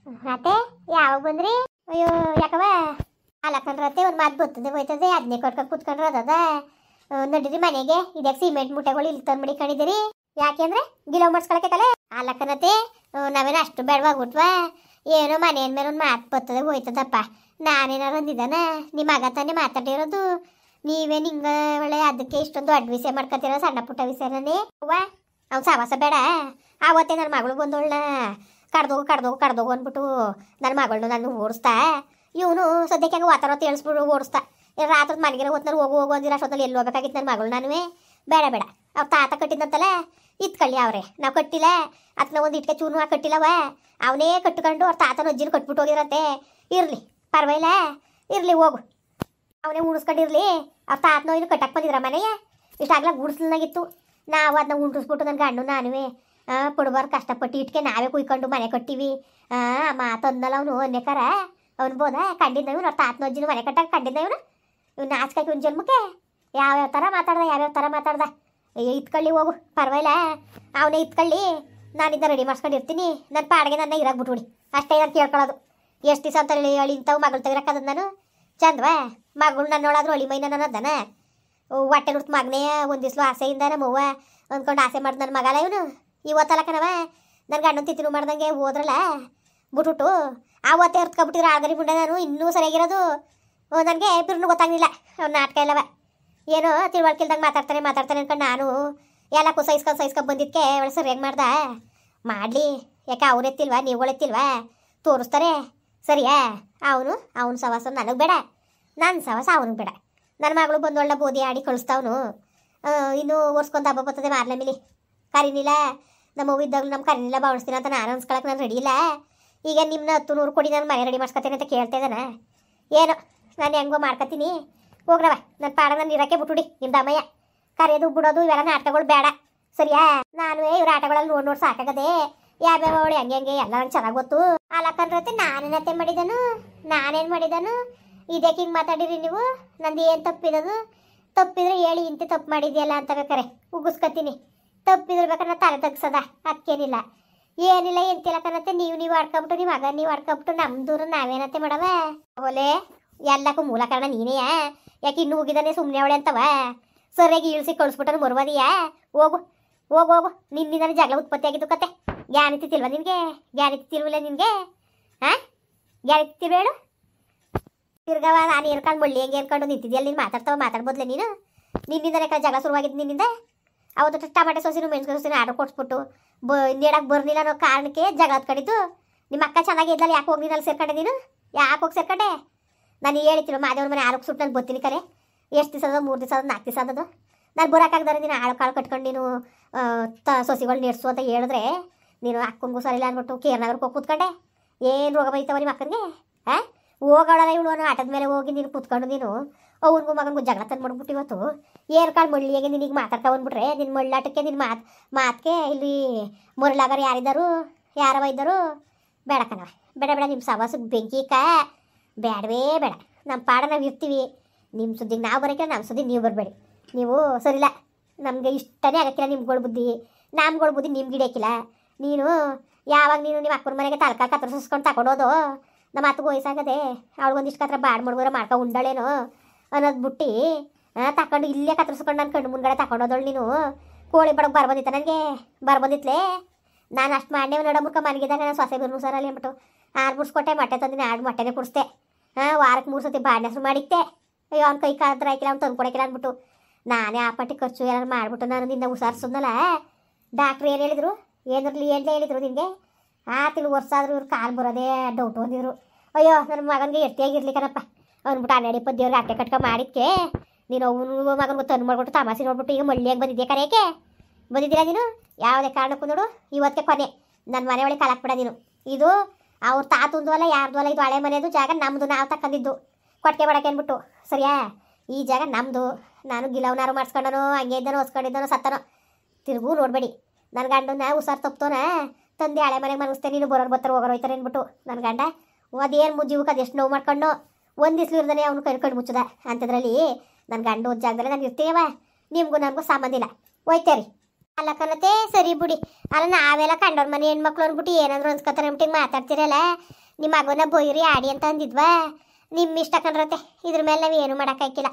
ಅತ್ತೆ ಯಾವಾಗ ಬಂದ್ರಿ? ಅಯ್ಯೋ ಯಾಕವ ಅಲಕಂಡ್ರತ್ತೆ ಒಂದು ಮಾತು ಬರ್ತದೆ ಹೋಯ್ತದೆ ಅದನ್ನೇ ಕೊಟ್ಕೊಂಡು ಕುತ್ಕೊಂಡ್ರೆ ಅದ ನಡೀರಿ ಮನೆಗೆ ಇದಕ್ಕೆ ಸಿಮೆಂಟ್ ಮುಟ್ಟೆಗಳು ಇಲ್ಲಿ ತಂದ್ಬಿಡಿ ಕಣಿದಿರಿ. ಯಾಕೆಂದ್ರೆ ಗಿಲವ್ ಮಾಡ್ಸ್ಕೊಳಕ್ಕೆ ತಲೆ ಅಲಕನತ್ತೆ ನಾವೇನು ಅಷ್ಟು ಬೇಡವಾಗ್ಬಿಟ್ವಾ? ಏನೋ ಮನೆ ಮೇಲೆ ಒಂದು ಮಾತು ಬರ್ತದೆ ಹೋಯ್ತದಪ್ಪ. ನಾನೇನಾರು ಅಂದಿದ್ದಾನ? ನಿಮ್ಮ ಮಗ ತಾನೇ ಮಾತಾಡಿರೋದು. ನೀವೇ ನಿಂಗ ಒಳ್ಳೆ ಅದಕ್ಕೆ ಇಷ್ಟೊಂದು ದೊಡ್ಡ ವಿಷಯ ಮಾಡ್ಕೊತೀರ ಸಣ್ಣ ಪುಟ್ಟ ವಿಷಯನೇ. ಅವ್ವ ಅವ್ನು ಸಾವಾಸ ಬೇಡ. ಆವತ್ತೇ ನನ್ನ ಮಗಳು ಬಂದೋಳ್ನ ಕಡ್ದೋಗು ಅಂದ್ಬಿಟ್ಟು ನನ್ನ ಮಗಳನ್ನ ನಾನು ಓಡಿಸ್ತಾ. ಇವನು ಸದ್ಯಕ್ಕೆ ಹಂಗೆ ವಾತಾವರಣ ತಿಳಿಸ್ಬಿಟ್ಟು ಓಡಿಸ್ತಾ. ರಾತ್ರಿ ಮನೆಗೆ ಹೊತ್ತು ಹೋಗು ಅಂದಿರ ಅಷ್ಟೊತ್ತಲ್ಲಿ ಎಲ್ಲಿ ಹೋಗ್ಬೇಕಾಗಿತ್ತು ನನ್ನ ಮಗಳು. ನಾನುವೇ ಬೇಡ ಅವ್ರ ತಾತ ಕಟ್ಟಿದ್ದಂತಲ್ಲ ಇತ್ಕೊಳ್ಳಿ ಅವ್ರೆ. ನಾವು ಕಟ್ಟಿಲ್ಲ ಅದನ್ನ ಒಂದು ಇಟ್ಕೆ ಚೂನು ಕಟ್ಟಿಲ್ಲವ. ಅವನೇ ಕಟ್ಕೊಂಡು ಅವ್ರ ತಾತನ ಅಜ್ಜಿನ ಕಟ್ಬಿಟ್ಟು ಹೋಗಿರತ್ತೆ. ಇರಲಿ ಪರವಾಗಿಲ್ಲ, ಇರಲಿ ಹೋಗು, ಅವನೇ ಉಣಿಸ್ಕೊಂಡಿರ್ಲಿ. ಅವ್ರ ತಾತನೋ ಇನ್ನು ಕಟ್ಟಕ್ಕೆ ಬಂದಿದ್ರ ಮನೆಯ ಇಷ್ಟಾಗ್ಲ ಗುಡಿಸ್ಲಾಗಿತ್ತು. ನಾವು ಅದನ್ನ ಉಂಡಿಸ್ಬಿಟ್ಟು ನನ್ನ ಗಂಡು ನಾನುವೇ ಪುಡ್ಬಾರ್ದು ಕಷ್ಟಪಟ್ಟು ಇಟ್ಕೆ ನಾವೇ ಕುಯ್ಕೊಂಡು ಮನೆ ಕಟ್ಟಿವಿ. ಮಾತಂದಲ್ಲ ಅವನು ಅನ್ಯಕಾರ ಅವ್ನು ಬೋದ ಕಂಡಿದ್ದ ಇವನು ಅವ್ರ ತಾತನ ಅಜ್ಜಿನ ಮನೆ ಕಟ್ಟಾಗ ಕಂಡಿದ್ದ ಇವನು. ಇವ್ನು ನಾಚ್ಕಾಕಿ ಒಂದು ಜನ್ಮಕ್ಕೆ ಯಾವ್ಯಾವ ಥರ ಮಾತಾಡ್ದ. ಅಯ್ಯೋ ಇತ್ಕೊಳ್ಳಿ ಹೋಗು ಪರವಾಗಿಲ್ಲ, ಅವನೇ ಇತ್ಕೊಳ್ಳಿ. ನಾನಿಂದ ರೆಡಿ ಮಾಡ್ಸ್ಕೊಂಡಿರ್ತೀನಿ. ನನ್ನ ಪಾಡಿಗೆ ನನ್ನ ಇರಾಕ್ ಬಿಟ್ಬಿಡಿ ಅಷ್ಟೇ. ನಾನು ಕೇಳ್ಕೊಳ್ಳೋದು ಎಷ್ಟು ದಿವಸ ಅಂತ ಹೇಳಿ ಇಂಥವು ಮಗಳು ತೆಗಿರಕ್ಕದ ನಾನು ಚಂದವಾ? ಮಗಳು ನನ್ನೊಳಾದ್ರೂ ಅಳಿ ಮೈನ ನಾನು ಅದನ ಹೊಟ್ಟೆ ನುಡ್ತು ಮಗನೇ ಒಂದು ದಿವ್ಸಲು ಆಸೆಯಿಂದ ನಮ್ಮವ್ವ ಅಂದ್ಕೊಂಡು ಆಸೆ ಮಾಡ್ದು ನನ್ನ ಮಗಲ್ಲ ಇವನು. ಇವತ್ತಲ್ಲ ಕಣವ ನನ್ನ ಗಂಡನ ತಿತ್ತಿನ ಮಾಡ್ದಂಗೆ ಹೋದ್ರಲ್ಲ ಬಿಟ್ಬಿಟ್ಟು ಆವತ್ತೇ ಎರ್ತ್ಕೊಬಿಟ್ಟಿರೋ ಆಲ್ಗರಿ ಮುಂಡೆ ನಾನು ಇನ್ನೂ ಸರಿಯಾಗಿರೋದು. ನನಗೆ ಬಿರ್ನು ಗೊತ್ತಾಗಲಿಲ್ಲ ಅವ್ನ ನಾಟಕ ಇಲ್ಲವ. ಏನೋ ತಿಳುವಳಿಕೆಲ್ದಂಗೆ ಮಾತಾಡ್ತಾನೆ ಅನ್ಕೊಂಡು ನಾನು ಎಲ್ಲ ಸಹಿಸ್ಕೊಂಡು ಬಂದಿದ್ದಕ್ಕೆ ಅವಳು ಸರಿಯಾಗಿ ಮಾಡ್ದ. ಮಾಡಲಿ ಯಾಕೆ ಅವ್ರು ಎತ್ತಿಲ್ವಾ ನೀವುಗಳು ಎತ್ತಿಲ್ವಾ? ತೋರಿಸ್ತಾರೆ ಸರಿಯಾ? ಅವನು ಸವಾಸ ನನಗೆ ಬೇಡ, ನನ್ನ ಸವಾಸ ಅವನಿಗೆ ಬೇಡ. ನನ್ನ ಮಗಳು ಬಂದೊಳ್ಳೆ ಬೋದಿ ಆಡಿ ಕಳಿಸ್ತಾವನು. ಇನ್ನೂ ಒರ್ಸ್ಕೊಂಡು ಹಬ್ಬ ಬರ್ತದೆ ಮಾರನೇ ಮೇಲೆ ಕರೀನಿಲ್ಲ. ನಮ್ಮ ಅವ್ವ ಇದ್ದಾಗಲೂ ನಮ್ಮ ಕರೀನಿಲ್ಲ ಬಾವಿಸ್ತೀನಿ ಅಂತ ನಾನು ಅನ್ಸ್ಕೊಳಕ್ಕೆ ನಾನು ರೆಡಿ ಇಲ್ಲ. ಈಗ ನಿಮ್ಮನ್ನ 10 ಕೊಡಿ ನಾನು ಮನೆ ರೆಡಿ ಮಾಡ್ಸ್ಕೊತೀನಿ ಅಂತ ಕೇಳ್ತಾ ಇದ್ದಾನ. ಏನೋ ನಾನು ಹೆಂಗೋ ಮಾಡ್ಕೊತೀನಿ ಹೋಗ್ರವ. ನನ್ನ ಪಾಡ ನಾನು ಇರೋಕ್ಕೆ ಬಿಟ್ಬಿಡಿ. ನಿಮ್ಮ ದಮ್ಮಯ್ಯ ಕರೆಯೋದು ಬಿಡೋದು ಇವೆಲ್ಲ ನಾಟಕಗಳು ಬೇಡ ಸರಿಯಾ? ನಾನು ಇವ್ರ ಆಟಗಳಲ್ಲಿ ನೋಡಿ ಸಾಕಾಗದೆ. ಯಾವ್ಯಾವ ಅವಳು ಹೆಂಗೆ ಎಲ್ಲ ನಂಗೆ ಚೆನ್ನಾಗಿ ಗೊತ್ತು. ಅಲಕ್ಕಂದ್ರತ್ತೆ ನಾನೇನತ್ತೆ ನಾನೇನು ಮಾಡಿದನು? ಇದಕ್ಕೆ ಹಿಂಗೆ ಮಾತಾಡಿರಿ ನೀವು? ನಂದು ಏನು ತಪ್ಪಿರೋದು? ತಪ್ಪಿದ್ರೆ ಹೇಳಿ ಇಂತೆ ತಪ್ಪು ಮಾಡಿದ್ಯಲ್ಲ ಅಂತ ಬೇಕಾರೆ ಉಗಿಸ್ಕೊತೀನಿ. ತಪ್ಪಿದ್ರೆ ಬೇಕಾದ್ರೆ ತಲೆ ತಗ್ಸದ ಅದಕ್ಕೇನಿಲ್ಲ ಏನಿಲ್ಲ ಎಂತಿಲ್ಲ ಕಣತ್ತೆ. ನೀವು ಆಡ್ಕೊಬಿಟ್ಟು ನಿಮ್ಮ ಮಗ ನೀವು ಆಡ್ಕೊಬಿಟ್ಟು ನಮ್ದೂರು ನಾವೇನತ್ತೆ ಮಾಡವ? ಓಲೆ ಎಲ್ಲಕ್ಕೂ ಮೂಲ ಕಾರಣ ನೀನೇ. ಯಾಕೆ ಇನ್ನೂ ಹೋಗಿದ್ದಾನೆ ಸುಮ್ಮನೆ ಅವಳೆ ಅಂತವ ಸರಿಯಾಗಿ ಇಳಿಸಿ ಕಳಿಸ್ಬಿಟ್ಟು ಮರುವದಿಯಾ? ಹೋಗು ನಿನ್ನಿಂದ ಜಗಳ ಉತ್ಪತ್ತಿ ಆಗಿದ್ದು ಕತೆ. ಗ್ಯಾನಿತಿ ತಿಲ್ವ ನಿನಗೆ? ಗ್ಯಾನಿತಿ ತಿಲ್ವಿಲ್ಲ ನಿನಗೆ? ಹಾಂ ಗ್ಯಾನಿತಿ ತಿಳ್ಬೇಡು. ತಿರ್ಗವ ನಾನು ಏನ್ಕೊಂಡು ಮಳ್ಳಿ ಹೆಂಗೆ ಏನ್ಕೊಂಡು ನಿಂತಿದ್ಯಲ್ಲ ನೀನು ಮಾತಾಡ್ಬೋದ್ಲೆ ನೀನು? ನಿನ್ನಿಂದನೇ ಜಗಳ ಶುರುವಾಗಿದ್ದು ನಿನ್ನಿಂದ. ಅವತ್ತು ಟಮಾಟೆ ಸೊಸಿನೂ ಮೆಣಸಿನ ಸೊಸಿನೂ ಆರ್ಡರ್ ಕೊಡ್ಸ್ಬಿಟ್ಟು ನೀಡಕ್ಕೆ ಬರ್ಲಿಲ್ಲ ಅನ್ನೋ ಕಾರಣಕ್ಕೆ ಜಗಳ ಹತ್ಕೊಂಡಿದ್ದು. ನಿಮ್ಮ ಅಕ್ಕ ಚೆನ್ನಾಗಿದ್ದಲ್ಲ ಯಾಕೆ ಹೋಗಿ ನೀನಲ್ಲಿ ಸೇರ್ಕೊಂಡೆ ನೀನು? ಯಾಕೆ ಹೋಗಿ ಸೇರ್ಕೊಂಡೆ? ನಾನು ಹೇಳ್ತೀನಿ ಮಾದೇವ್ರ ಮನೆ ಆರೋಗ್ಯ ಸುಟ್ಟು ನಾನು ಬರ್ತೀನಿ ಕರೆ. ಎಷ್ಟು ದಿವಸ 3 ದಿವಸ 4 ದಿವಸ ಅದದು ನಾನು ಬರೋಕ್ಕಾಗ್ದಾರೆ. ನೀನು ಕಾಳು ಕಟ್ಕೊಂಡು ನೀನು ಸೊಸಿಗಳು ನೆಡ್ಸು ಅಂತ ಹೇಳಿದ್ರೆ ನೀನು ಅಕ್ಕಂಗೂ ಸರಿಲ್ಲ ಅಂದ್ಬಿಟ್ಟು ಕೇರ್ನಗರ್ಗೆ ಹೋಗಿ ಕೂತ್ಕೊಂಡೆ. ಏನು ರೋಗ ಬೈತಾವ ನಿಮ್ಮ ಅಕ್ಕನಿಗೆ? ಹಾಂ ಹೋಗೋಳಲ್ಲ ಇವಳು ಆಟದ ಮೇಲೆ ಹೋಗಿ ನೀನು ಕೂತ್ಕೊಂಡು ನೀನು ಅವ್ರಿಗೂ ಮಗನಿಗೂ ಜಗಳ ತಂದು ಮಾಡ್ಬಿಟ್ಟು ಇವತ್ತು ಏನು ಕಾಳು ಮಳ್ಳಿಯಾಗೆ ನಿನಗೆ ಮಾತಾಡ್ಕೊಂಡ್ಬಿಟ್ರೆ ನಿನ್ನ ಮಳ್ಳಾಟಕ್ಕೆ ನಿನ್ನ ಮಾತಿಗೆ ಇಲ್ಲಿ ಮುರಳಾಗರ ಯಾರಿದ್ದರು ಯಾರವ ಇದ್ದರು? ಬೇಡ ಕಣವ ಬೇಡ ನಿಮ್ಮ ಸವಾಸಕ್ಕೆ ಬೆಂಕಿ ಬೇಡವೇ ಬೇಡ. ನಮ್ಮ ಪಾಡ ನಾವು ಇರ್ತೀವಿ. ನಿಮ್ಮ ಸುದ್ದಿಗೆ ನಾವು ಬರೋಕ್ಕಿಲ್ಲ, ನಮ್ಮ ಸುದ್ದಿಗೆ ನೀವು ಬರಬೇಡಿ. ನೀವು ಸರಿಲ್ಲ, ನಮಗೆ ಇಷ್ಟನೇ ಆಗಕ್ಕಿಲ್ಲ ನಿಮ್ಗಳ ಬುದ್ಧಿ. ನಮ್ಗಳ ಬುದ್ಧಿ ನಿಮ್ಗೆ ಹಿಡಿಯೋಕ್ಕಿಲ್ಲ. ನೀನು ಯಾವಾಗ ನಿಮ್ಮ ಅಕ್ಕನ ಮನೆಗೆ ತಲಕಾಲ ಕತ್ತರಿಸ್ಕೊಂಡು ತಗೊಂಡೋದು ನಮ್ಮ ಅತ್ತಿಗೆ ವಯಸ್ಸಾಗದೆ ಅವಳಿಗೊಂದಿಷ್ಟು ಕತ್ರ ಬಾಡ್ ಮಾಡ್ಬೋರ ಮಾಡ್ಕೊಂಡು ಉಂಡಳೇನೋ ಅನ್ನೋದು ಬಿಟ್ಟು ತಗೊಂಡು ಇಲ್ಲೇ ಕತ್ತರಿಸ್ಕೊಂಡು ನನ್ನ ಕಣ್ಣು ಮುಂದ್ಗಡೆ ತಗೊಂಡೋದಳು ನೀನು. ಕೋಳಿ ಬಡಗೆ ಬರ್ಬಂದಿತ್ತ ನನಗೆ ಬರ್ಬಂದಿತ್ಲೇ. ನಾನು ಅಷ್ಟು ಮಾಡೇ ನೋಡೋ ಮುಖ ಮನೆಗಿದ್ದಾಗ ನಾನು ಸೊಸೆ ಬರ್ನು ಸರ್ ಅಲ್ಲಿ ಅಂದ್ಬಿಟ್ಟು 6 ಬಿಡ್ಸ್ಕೊಟ್ಟೆ ಮೊಟ್ಟೆ ತಂದಿನಿ. 6 ಮೊಟ್ಟೆನೇ ಕುಡಿಸ್ದೆ. ವಾರಕ್ಕೆ 3 ಸತಿ ಬಾಡಿನ ಹೆಸರು ಮಾಡಿತ್ತೆ. ಅಯ್ಯೋ ಅವ್ನ ಕೈ ಕಾದ್ರೆ ಆಯ್ಕಿಲ್ಲ ಅವ್ನು ತಂದು ಕೊಡೋಕ್ಕಿಲ್ಲ ಅಂದ್ಬಿಟ್ಟು ನಾನೇ ಆ ಪಟ್ಟಿ ಖರ್ಚು ಏನಾರು ಮಾಡಿಬಿಟ್ಟು ನಾನು ನಿನ್ನ ಉಸಾರಿಸೋದ್ನಲ್ಲ. ಡಾಕ್ಟ್ರು ಏನು ಹೇಳಿದ್ರು ನಿನಗೆ? ತಿಂಗಳು ವರ್ಷ ಆದರೂ ಇವ್ರು ಕಾಲು ಬರೋದೇ ಡೌಟ್ ಬಂದಿದ್ರು. ಅಯ್ಯೋ ನನ್ನ ಮಗನಿಗೆ ಎಷ್ಟಿಯಾಗಿರ್ಲಿ ಕಣಪ್ಪ ಅಂದ್ಬಿಟ್ಟು 12 ದೇವ್ರಿಗೆ ಅಟ್ಟೆ ಕಟ್ಕ ಮಾಡಿದ್ಕೆ ನೀನು ಅವನು ಮಗನಿಗೆ ತಂದು ಮಾಡ್ಬಿಟ್ಟು ತಮಾಸೆ ನೋಡ್ಬಿಟ್ಟು ಈಗ ಮಳ್ಳಿಯಾಗಿ ಬಂದಿದ್ದೆ ಕರೆಯಕ್ಕೆ ಬಂದಿದ್ದೀರಾ ನೀನು? ಯಾವುದೇ ಕಾರಣಕ್ಕೂ ನೋಡು ಇವತ್ತೇ ಕೊನೆ. ನನ್ನ ಮನೆ ಒಳಗೆ ಕಾಲಾಕ್ಬಿಡ ನೀನು. ಇದು ಅವ್ರ ತಾತಂದು ಅಲ್ಲ ಯಾರ್ದು ಅಲ್ಲ, ಇದು ಹಳೆ ಮನೆಯದು ಜಾಗ ನಮ್ಮದು, ನಾವು ತಕ್ಕಂದಿದ್ದು ಕೊಟ್ಟಿಗೆ ಮಾಡಕ್ಕೆ ಅಂದ್ಬಿಟ್ಟು ಸರಿಯಾ? ಈ ಜಾಗ ನಮ್ಮದು. ನಾನು ಗಿಲವನಾರು ಮಾಡಿಸ್ಕೊಂಡನೋ ಹಂಗೆ ಇದ್ದಾನೋ ಹೊಸ್ಕೊಂಡಿದ್ದಾನೋ ಸತ್ತನೋ ತಿರುಗು ನೋಡಬೇಡಿ. ನನ್ನ ಗಂಡನ ಹುಷಾರು ತಪ್ಪತೋನ ತಂದೆ ಹಳೆ ಮನೆಗೆ ಮನಗಿಸ್ತೇನೆ. ನೀನು ಬರೋರು ಬರ್ತಾರೆ ಹೋಗೋರು ಹೋಯ್ತಾರೆ ಅಂದ್ಬಿಟ್ಟು ನನ್ನ ಗಂಡ ಅದೇನು ಮುಜ್ಜಿವಕ್ಕೆ ಅದೆಷ್ಟು ನೋವು ಮಾಡ್ಕೊಂಡು ಒಂದು ದಿವ್ಸಲು ಇರ್ದಾನೆ ಅವ್ನು ಕಣ್ಣು ಮುಚ್ಚದ ಅಂಥದ್ರಲ್ಲಿ ನನ್ನ ಗಂಡು ಜಾಗದಲ್ಲಿ ನಾನು ಇರ್ತೀವ. ನಿಮಗೂ ನನಗೂ ಸಂಬಂಧ ಇಲ್ಲ. ಹೋಯ್ತೇರಿ. ಅಲ್ಲ ಕಣತೆ ಸರಿ ಬಿಡಿ. ಅಲ್ಲ ನಾವೆಲ್ಲ ಕಂಡೋರ್ ಮನೆ ಹೆಣ್ಮಕ್ಳು ಅಂದ್ಬಿಟ್ಟು ಏನಾದ್ರು ಅನ್ಸ್ಕೊತಾರೆ ಅಂದ್ಬಿಟ್ಟು ಮಾತಾಡ್ತಿರಲ್ಲ. ನಿಮ್ಮ ಮಗನ ಬೊಯ್ರಿ ಆಡಿ ಅಂತ ಅಂದಿದ್ವಾ. ನಿಮ್ಮ ಇಷ್ಟ ಕಣ್ರತೆ, ಇದ್ರ ಮೇಲೆ ನಾವು ಏನು ಮಾಡೋಕ್ಕಾಗಿಲ್ಲ.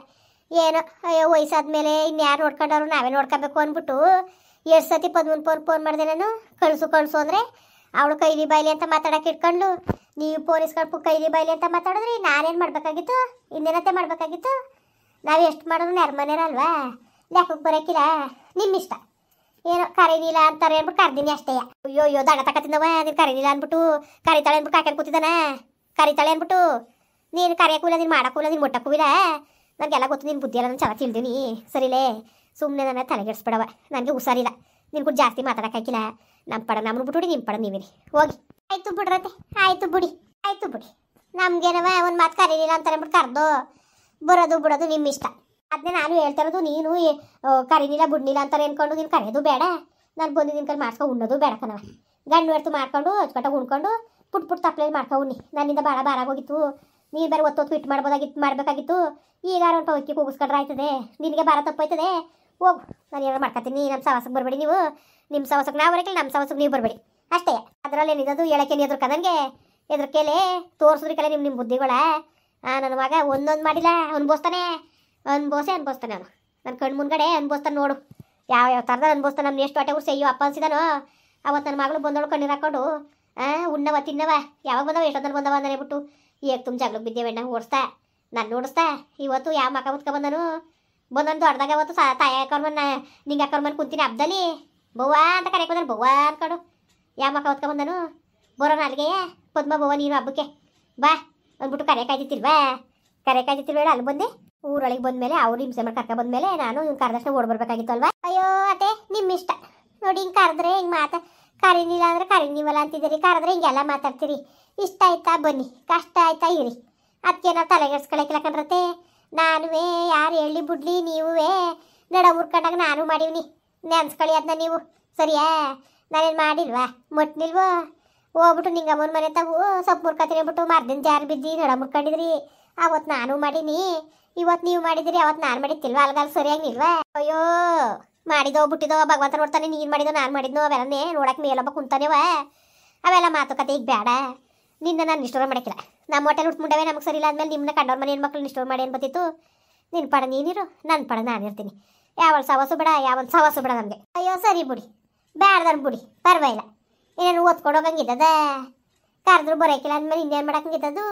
ಏನೋ ಅಯ್ಯೋ ವಯಸ್ಸಾದ್ಮೇಲೆ ಇನ್ಯಾರು ನೋಡ್ಕೊಂಡವ್ರು ನಾವೇ ನೋಡ್ಕೋಬೇಕು ಅಂದ್ಬಿಟ್ಟು 2 ಸತಿ ಫೋನ್ ಮಾಡಿದೆ ನಾನು. ಕಳಿಸು ಅಂದರೆ ಅವಳು ಕೈಲಿ ಬಾಯ್ಲಿ ಅಂತ ಮಾತಾಡೋಕೆ ಇಟ್ಕೊಂಡು ನೀವು ಫೋನ್ ಇಸ್ಕೊಂಡು ಕೈಲಿ ಬಾಯ್ಲಿ ಅಂತ ಮಾತಾಡಿದ್ರಿ. ನಾನೇನು ಮಾಡಬೇಕಾಗಿತ್ತು? ಇನ್ನೇನತ್ತೆ ಮಾಡಬೇಕಾಗಿತ್ತು? ನಾವು ಎಷ್ಟು ಮಾಡಿದ್ರು ನೆರ್ಮನೇರಲ್ವಾ, ಲೆಕ್ಕಕ್ಕೆ ಬರೋಕ್ಕಿಲ್ಲ. ನಿಮ್ಮಿಷ್ಟ. ಏನೋ ಕರೀನಿಲ್ಲ ಅಂತಾರೆ ಅಂದ್ಬಿಟ್ಟು ಕರ್ದೀನಿ ಅಷ್ಟೇ. ಅಯ್ಯೋ ದಡ ತಕತ್ತಿಂದವ ನೀನು ಕರೀನಿಲ್ಲ ಅಂದ್ಬಿಟ್ಟು ಕರಿತಾಳೆ ಅಂದ್ಬಿಟ್ಟು ಕಾಕೊಂಡು ಕೂತಿದ್ದಾನ. ಕರಿತಾಳೆ ಅಂದ್ಬಿಟ್ಟು ನೀನು ಕರೆಯೋಕ್ಕೂ ನೀನು ಮಾಡೋಕ್ಕೂ ನೀನು ಮುಟ್ಟಕ್ಕೂ ಇಲ್ಲ. ನನಗೆಲ್ಲ ಗೊತ್ತು ನಿನ್ನ ಬುದ್ಧಿ ಎಲ್ಲ ನಾನು ಚೆನ್ನಾಗಿ ತಿಳಿದೀನಿ. ಸರಿಲೇ ಸುಮ್ಮನೆ ನನ್ನ ತಲೆಗೆಡಿಸ್ಬಿಡವ. ನನಗೆ ಹುಷಾರಿಲ್ಲ. ನಿನ್ನ ಕೂಡ ಜಾಸ್ತಿ ಮಾತಾಡೋಕ್ಕಾಗಿಲ್ಲ. ನಮ್ಮ ಪಡ ನಮ್ಮನ್ನು ಬಿಟ್ಬಿಡಿ, ನಿಮ್ಮ ಪಡ ನೀವಿರಿ ಹೋಗಿ. ಆಯಿತು ಬಿಡ್ರತೆ, ಆಯಿತು ಬಿಡಿ. ನಮಗೇನವ ಒಂದು ಮಾತು ಕರೀಲಿಲ್ಲ ಅಂತಾರೆ ಅಂದ್ಬಿಟ್ಟು ಕರೆದು ಬರೋದು ಬಿಡೋದು ನಿಮ್ಮ ಇಷ್ಟ. ಅದನ್ನೇ ನಾನು ಹೇಳ್ತಾ ಇರೋದು. ನೀನು ಕರೀನಿಲ್ಲ ಬಿಡ್ನಿಲ್ಲ ಅಂತಾರೆ ಅಂದ್ಕೊಂಡು ನೀನು ಕರೆಯೋದು ಬೇಡ. ನಾನು ಬಂದು ನಿನ್ನ ಕೈ ಮಾಡ್ಸ್ಕೊಂಡು ಉಣ್ಣೋದು ಬೇಡ ಕಣವ. ಗಂಡು ಎಡ್ತು ಮಾಡ್ಕೊಂಡು ಅಚ್ಚುಕಟ್ಟಾಗಿ ಉಣ್ಕೊಂಡು ಪುಟ್ ತಪ್ಪಲೆ ಮಾಡ್ಕೊಂಡು ಉಣ್ಣಿ. ನನ್ನಿಂದ ಭಾಳ ಬಾರಾಗೋಗಿತ್ತು. ನೀನು ಬೇರೆ ಒತ್ತೊತ್ತು ಇಟ್ಟು ಮಾಡಬೇಕಾಗಿತ್ತು. ಈಗ ಒಂದು ಹೊಕ್ಕಿ ಕೂಗಿಸ್ಕೊಂಡ್ರೆ ಆಯ್ತದೆ. ನಿನಗೆ ಭಾರ ತಪ್ಪಾಯ್ತದೆ. ಹೋಗು, ನಾನು ಏನಾರು ಮಾಡ್ಕೊತೀನಿ. ನಮ್ಮ ಸವಾಸಕ್ಕೆ ಬರಬೇಡಿ ನೀವು. ನಿಮ್ಮ ಸವಾಸಕ್ಕೆ ನಾವು ಬರೋಕ್ಕಿಲ್ಲ, ನಮ್ಮ ಸವಾಸಕ್ಕೆ ನೀವು ಬರಬೇಡಿ ಅಷ್ಟೇ. ಅದರಲ್ಲಿ ಏನಿರೋದು ಹೇಳೋಕ್ಕೇನು ನನಗೆ ಎದ್ರಕೇಲೆ ತೋರಿಸಿದ್ರಿಕಲ್ಲ ನಿಮ್ಮ ಬುದ್ಧಿಗಳ. ನನ್ನ ಮಗ ಒಂದೊಂದು ಮಾಡಿಲ್ಲ ಅನ್ಬೋಸ್ತಾನೆ ಅವನು. ನನ್ನ ಕಣ್ಣು ಮುಂದ್ಗಡೆ ಅನ್ಬೋಸ್ತಾನೆ ನೋಡು. ಯಾವ ಥರದ ಅನ್ಬೋಸ್ತಾನೆ. ನಮ್ಗೆ ಎಷ್ಟು ಹೊಟ್ಟೆ ಉರ್ಸಿ ಅಯ್ಯೋ ಅಪ್ಪ ಅನ್ಸಿದಾನೋ. ಅವತ್ತು ನನ್ನ ಮಗಳು ಬಂದವಳು ಕಣ್ಣೀರು ಹಾಕೊಂಡು ಉಣ್ಣವ ತಿನ್ನವ ಯಾವಾಗ ಬಂದವ ಎಷ್ಟೊತ್ತಲ್ಲಿ ಬಂದವ ಅಂತಾನೆ ಬಿಟ್ಟು ಈಗ ತುಂಬ ಜಗಳಕ್ಕೆ ಬಿದ್ದೇವೆಣ್ಣ ಓಡಿಸ್ತಾ ನಾನು ನೋಡಿಸ್ತಾ. ಇವತ್ತು ಯಾವ ಮಕ ಮುತ್ಕೊ ಬಂದನು ದೊಡ್ಡದಾಗ ಅವತ್ತು ತಾಯಿ ಹಾಕೋರ್ಮನ್ನ ನಿಂಗೆ ಹಾಕೋರ್ಮನ್ ಕುಂತೀನಿ ಹಬ್ಬದಲ್ಲಿ ಬವ್ವ ಅಂತ ಕರೆಯಕ್ಕೆ ಬಂದನು. ಬವ್ವ ಅನ್ಕೊಂಡು ಯಾವ ಮಕ ಹೊತ್ಕೊ ಬಂದನು. ಬರೋಣ ಅಲ್ಲಿಗೆ ಪದ್ಮ ಬವ್ವ ನೀನು ಹಬ್ಬಕ್ಕೆ ಬಾ ಅಂದ್ಬಿಟ್ಟು ಕರೆಯಕ್ಕಾಯ್ತಿರ್ಬೇಡ. ಅಲ್ಲಿ ಬಂದೆ ಊರೊಳಗೆ ಬಂದಮೇಲೆ ಅವ್ರು ಹಿಂಸೆ ಮಾಡಿ ಕರ್ಕೊ ಬಂದಮೇಲೆ ನಾನು ಇವ್ನು ಕರೆದಷ್ಟೇ ಓಡ್ಬರ್ಬೇಕಾಗಿತ್ತು ಅಲ್ವಾ. ಅಯ್ಯೋ ಅತ್ತೆ ನಿಮ್ಮ ಇಷ್ಟ ನೋಡಿ. ಹಿಂಗೆ ಕರೆದ್ರೆ ಹಿಂಗೆ ಕರೀನಿಲ್ಲ ಅಂದರೆ ಕರೀನಿವಲ್ಲ ಅಂತಿದ್ದೀರಿ. ಕರೆದ್ರೆ ಹಿಂಗೆಲ್ಲ ಮಾತಾಡ್ತೀರಿ. ಇಷ್ಟ ಆಯ್ತಾ ಬನ್ನಿ, ಕಷ್ಟ ಆಯ್ತಾ ಇರಿ. ಅದಕ್ಕೆ ನಾವು ತಲೆಗೆಡ್ಸ್ಕೊಳಕ್ಕಿಲ್ಲ ಕಣ್ರತೆ. ನಾನುವೇ ಯಾರು ಹೇಳಿ ಬಿಡ್ಲಿ. ನೀವೇ ನಡ ಊರ್ಕೊಂಡಾಗ ನಾನು ಮಾಡೀವ್ನಿ. ನೆನ್ಸ್ಕೊಳ್ಳಿ ಅದನ್ನ ನೀವು ಸರಿಯಾ. ನಾನೇನು ಮಾಡಿಲ್ವಾ ಮೊಟ್ನಿಲ್ವೋ. ಹೋಗ್ಬಿಟ್ಟು ನಿಂಗಮ್ಮನ ಮನೆ ತಾವು ಸೊಪ್ಪು ಮುರ್ಕೊತೀನಿ ಅಂದ್ಬಿಟ್ಟು ಮರ್ದಿನ ಜಾರು ಬಿದ್ದು ನಡ ಮುರ್ಕೊಂಡಿದ್ರಿ. ಅವತ್ತು ನಾನು ಮಾಡೀನಿ, ಇವತ್ತು ನೀವು ಮಾಡಿದಿರಿ. ಅವತ್ತು ನಾನು ಮಾಡಿತ್ತಿಲ್ವಾ? ಅಲ್ಗಾಲ್ ಸರಿಯಾಗಿ ನಿಲ್ವಾ? ಅಯ್ಯೋ ಮಾಡಿದೋ ಬಿಟ್ಟಿದೋ ಭಗವಂತ ನೋಡ್ತಾನೆ. ನೀನು ಮಾಡಿದೋ ನಾನು ಮಾಡಿದ್ನೋ ಅವೆಲ್ಲನೇ ನೋಡಕ್ಕೆ ಮೇಲೊಬ್ಬ ಕುಂತಾನೇವ. ಅವೆಲ್ಲ ಮಾತುಕತೆ ಈಗ ಬೇಡ. ನಿನ್ನ ನಾನು ನಿಷ್ಠೂರ ಮಾಡೋಕ್ಕಿಲ್ಲ. ನಮ್ಮ ಹೊಟ್ಟೆಲಿ ಹುಟ್ಮುಂಡವೇ ನಮಗೆ ಸರಿ ಇಲ್ಲ ಅಂದಮೇಲೆ ನಿಮ್ಮನ್ನ ಕಂಡವ್ರ ಮನೆ ಹೆಣ್ಮಕ್ಳು ನಿಷ್ಠೂರ ಮಾಡಿ ಏನು ಬತ್ತಿತ್ತು. ನಿನ್ನ ಪಡ ನೀನಿರು, ನನ್ನ ಪಡ ನಾನಿರ್ತೀನಿ. ಯಾವಳು ಸವಾಸು ಬೇಡ, ಯಾವೊಂದು ಸವಾಸು ಬೇಡ ನಮಗೆ. ಅಯ್ಯೋ ಸರಿ ಬಿಡಿ, ಬೇಡ್ದನ್ ಬಿಡಿ, ಪರವಾಗಿಲ್ಲ. ಏನೇನು ಓದ್ಕೊಂಡು ಹೋಗಂಗಿದ್ದದ. ಕರೆದ್ರು ಬರೋಕಿಲ್ಲ ಅಂದಮೇಲೆ ಇನ್ನೇನು ಮಾಡಕ್ಕಂಗಿದ್ದದು.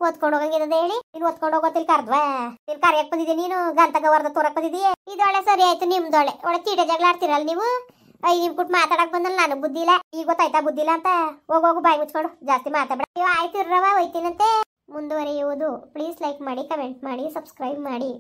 ಓದ್ಕೊಂಡು ಹೋಗಂಗಿದ್ದದ ಹೇಳಿ. ನೀನು ಓದ್ಕೊಂಡು ಹೋಗೋತಿಲ್ ಕರೆದ್ವಾ? ನೀನು ಕರೆಯಕ್ಕೆ ಬಂದಿದ್ದೆ, ನೀನು ಗಂತಗ ವರದ ತೋರಕ್ಕೆ ಬಂದಿದ್ದೀಯ. ಇದೊಳೆ ಸರಿ ಆಯ್ತು ನಿಮ್ದೊಳೆ. ಒಳ್ಳೆ ಚೀಟೆ ಜಗಳ ಆಡ್ತೀರಲ್ಲ ನೀವು. ನಿಮ್ಮ ಕುಟ್ ಮಾತಾಡಕ್ಕೆ ಬಂದಲ್ಲ ನನಗೆ ಬುದ್ಧಿ ಇಲ್ಲ. ಈಗ ಗೊತ್ತಾಯ್ತಾ ಬುದ್ಧಿ ಇಲ್ಲ ಅಂತ. ಹೋಗು ಬಾಯಿ ಮುಚ್ಕೊಂಡು ಜಾಸ್ತಿ ಮಾತಾಡ. ಆಯ್ತು ಇರ್ರವ ಹೋಯ್ತೀನಂತೆ. ಮುಂದುವರಿಯುವುದು. ಪ್ಲೀಸ್ ಲೈಕ್ ಮಾಡಿ, ಕಮೆಂಟ್ ಮಾಡಿ, ಸಬ್ಸ್ಕ್ರೈಬ್ ಮಾಡಿ.